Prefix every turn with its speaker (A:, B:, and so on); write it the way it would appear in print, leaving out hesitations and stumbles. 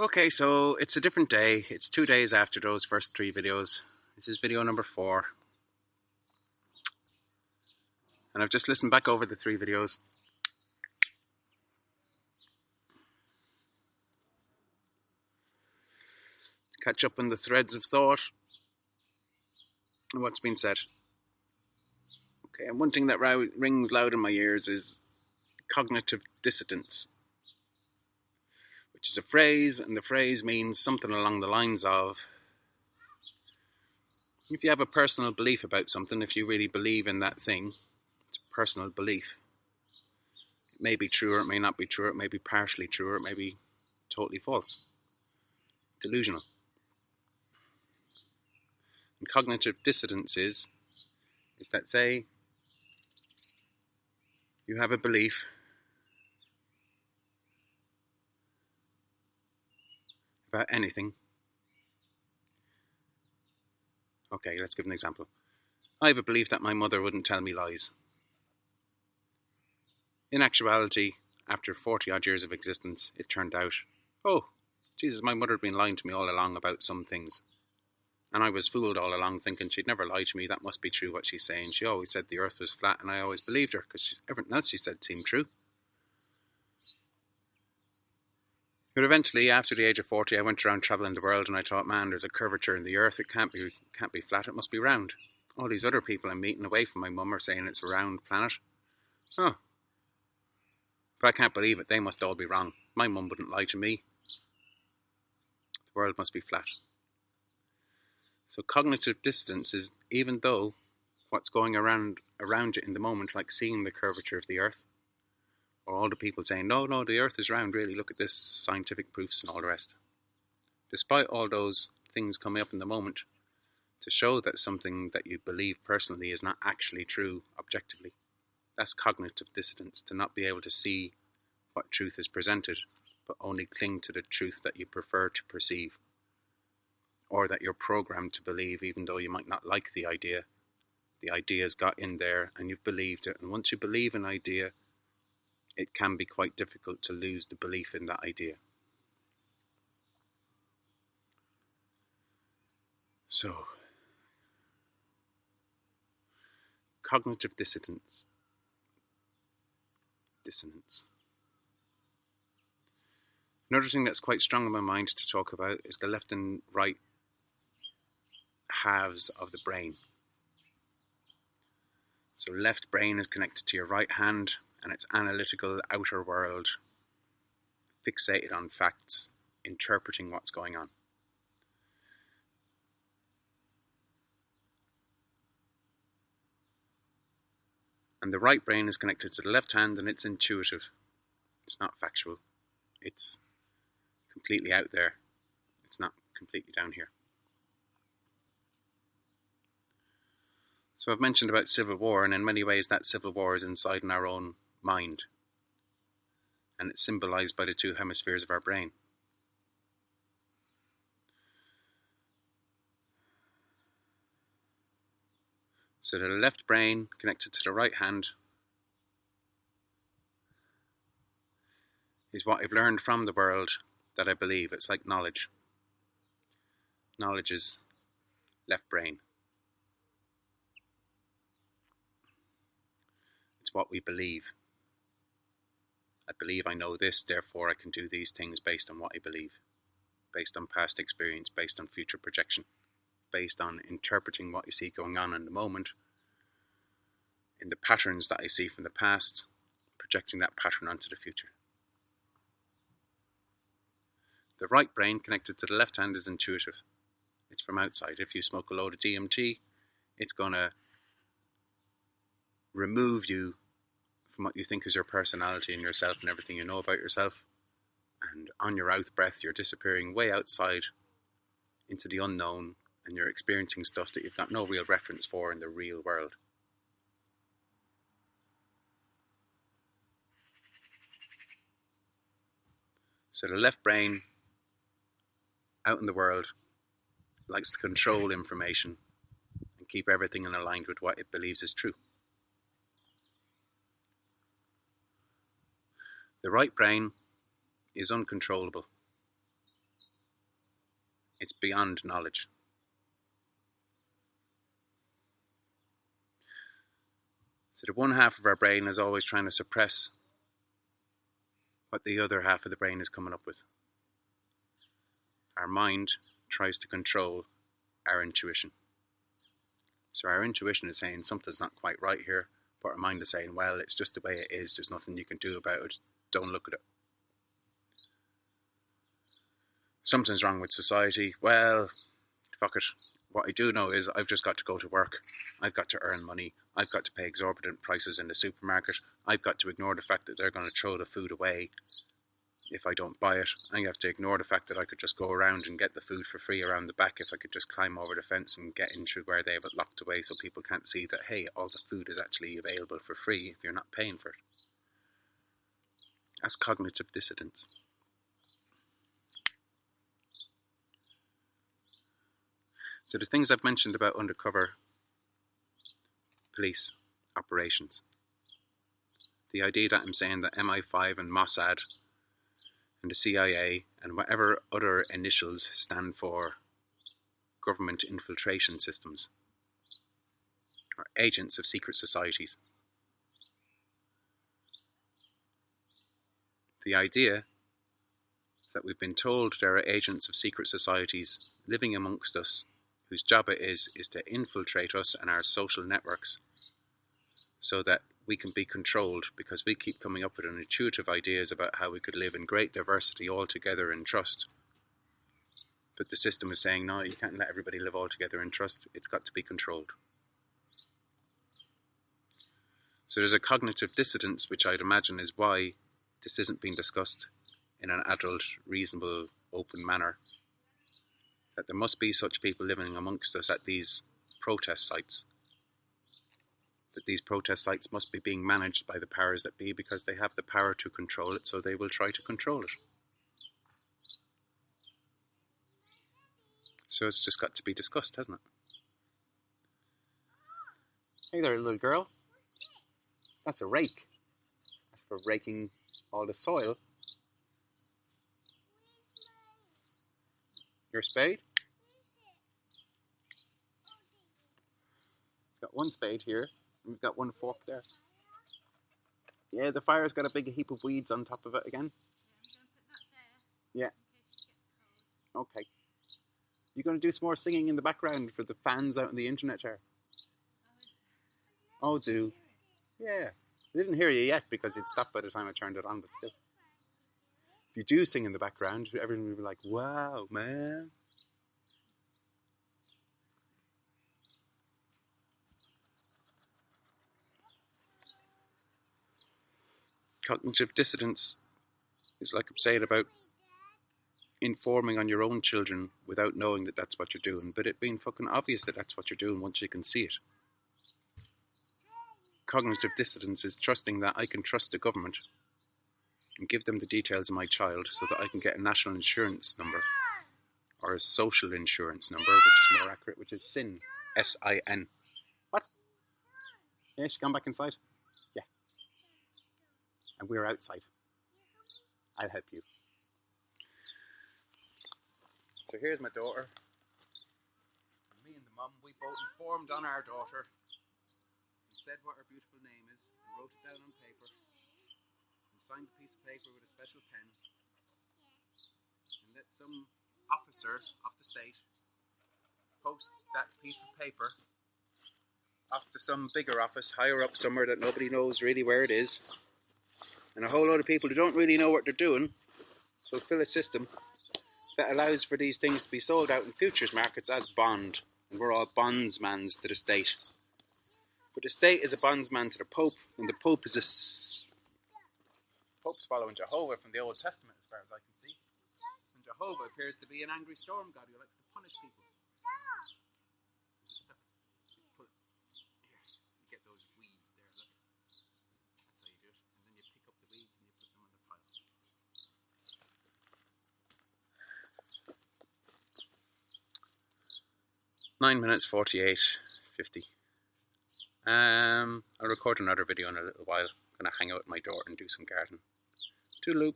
A: Okay, so it's a different day. It's 2 days after those first 3 videos. This is video number 4. And I've just listened back over the 3 videos. Catch up on the threads of thought and what's been said. Okay, and one thing that rings loud in my ears is cognitive dissonance, which is a phrase, and the phrase means something along the lines of, if you have a personal belief about something, if you really believe in that thing, it's a personal belief. It may be true or it may not be true, or it may be partially true or it may be totally false. Delusional. And cognitive dissonance is that, say, you have a belief about anything. Okay, let's give an example. I have a belief that my mother wouldn't tell me lies. In actuality, after 40 odd years of existence, it turned out, oh, Jesus, my mother had been lying to me all along about some things. And I was fooled all along thinking she'd never lie to me, that must be true what she's saying. She always said the earth was flat and I always believed her because everything else she said seemed true. But eventually, after the age of 40, I went around travelling the world and I thought, man, there's a curvature in the earth, it can't be flat, it must be round. All these other people I'm meeting away from my mum are saying it's a round planet. Oh. But I can't believe it, they must all be wrong. My mum wouldn't lie to me. The world must be flat. So cognitive dissonance is, even though what's going around you in the moment, like seeing the curvature of the earth, or all the people saying, no, the earth is round, really, look at this, scientific proofs and all the rest. Despite all those things coming up in the moment, to show that something that you believe personally is not actually true objectively, that's cognitive dissonance, to not be able to see what truth is presented, but only cling to the truth that you prefer to perceive, or that you're programmed to believe, even though you might not like the idea's got in there and you've believed it. And once you believe an idea, it can be quite difficult to lose the belief in that idea. So, cognitive dissonance. Another thing that's quite strong in my mind to talk about is the left and right halves of the brain. So left brain is connected to your right hand, and its analytical outer world, fixated on facts, interpreting what's going on. And the right brain is connected to the left hand, and it's intuitive. It's not factual. It's completely out there. It's not completely down here. So I've mentioned about civil war, and in many ways that civil war is inside in our own mind. And it's symbolized by the 2 hemispheres of our brain. So the left brain connected to the right hand is what I've learned from the world that I believe. It's like knowledge. Knowledge is left brain. It's what we believe. I believe I know this, therefore I can do these things based on what I believe. Based on past experience, based on future projection, based on interpreting what I see going on in the moment, in the patterns that I see from the past, projecting that pattern onto the future. The right brain connected to the left hand is intuitive. It's from outside. If you smoke a load of DMT, it's going to remove you from what you think is your personality and yourself and everything you know about yourself. And on your out breath, you're disappearing way outside into the unknown, and you're experiencing stuff that you've got no real reference for in the real world. So the left brain, out in the world, likes to control information and keep everything in aligned with what it believes is true. The right brain is uncontrollable. beyond knowledge. So the one half of our brain is always trying to suppress what the other half of the brain is coming up with. Our mind tries to control our intuition. So our intuition is saying something's not quite right here, but our mind is saying, well, it's just the way it is, there's nothing you can do about it, don't look at it. Something's wrong with society, well, fuck it. What I do know is I've just got to go to work, I've got to earn money, I've got to pay exorbitant prices in the supermarket, I've got to ignore the fact that they're going to throw the food away if I don't buy it. I have to ignore the fact that I could just go around and get the food for free around the back if I could just climb over the fence and get in through where they have it locked away so people can't see that, hey, all the food is actually available for free if you're not paying for it. That's cognitive dissonance. So the things I've mentioned about undercover police operations, the idea that I'm saying that MI5 and Mossad and the CIA and whatever other initials stand for government infiltration systems are agents of secret societies. The idea that we've been told there are agents of secret societies living amongst us whose job it is to infiltrate us and our social networks so that we can be controlled because we keep coming up with intuitive ideas about how we could live in great diversity all together in trust. But the system is saying, no, you can't let everybody live all together in trust. It's got to be controlled. So there's a cognitive dissonance, which I'd imagine is why this isn't being discussed in an adult, reasonable, open manner. That there must be such people living amongst us at these protest sites. That these protest sites must be being managed by the powers that be because they have the power to control it, so they will try to control it. So it's just got to be discussed, hasn't it? Hey there, little girl. That's a rake. That's for raking all the soil. Your spade? Got one spade here, and we've got one fork there. Yeah, the fire's got a big heap of weeds on top of it again. Yeah. Okay. You're going to do some more singing in the background for the fans out on the internet here. Oh, do. Yeah. I didn't hear you yet because you'd stopped by the time I turned it on, but still. If you do sing in the background, everyone will be like, wow, man. Cognitive dissonance is like I'm saying about informing on your own children without knowing that that's what you're doing, but it being fucking obvious that that's what you're doing once you can see it. Cognitive dissonance is trusting that I can trust the government and give them the details of my child so that I can get a national insurance number or a social insurance number, which is more accurate, which is SIN. S-I-N. What? Yeah, she's gone back inside? Yeah. And we're outside. I'll help you. So here's my daughter. Me and the mum, we both informed on our daughter and said what her beautiful name is, and wrote it down on paper, and signed a piece of paper with a special pen, and let some officer of the state post that piece of paper off to some bigger office higher up somewhere that nobody knows really where it is, and a whole lot of people who don't really know what they're doing fulfill a system that allows for these things to be sold out in futures markets as bond, and we're all bondsmans to the state. But the state is a bondsman to the Pope, and the Pope is Pope's following Jehovah from the Old Testament, as far as I can see. And Jehovah appears to be an angry storm god who likes to punish people. Is it stuck? Let's pull it. Here, you get those weeds there, look. That's how you do it. And then you pick up the weeds and you put them on the pile. 9 minutes 48:50. I'll record another video in a little while. I'm going to hang out with my daughter and do some gardening. Toodaloo.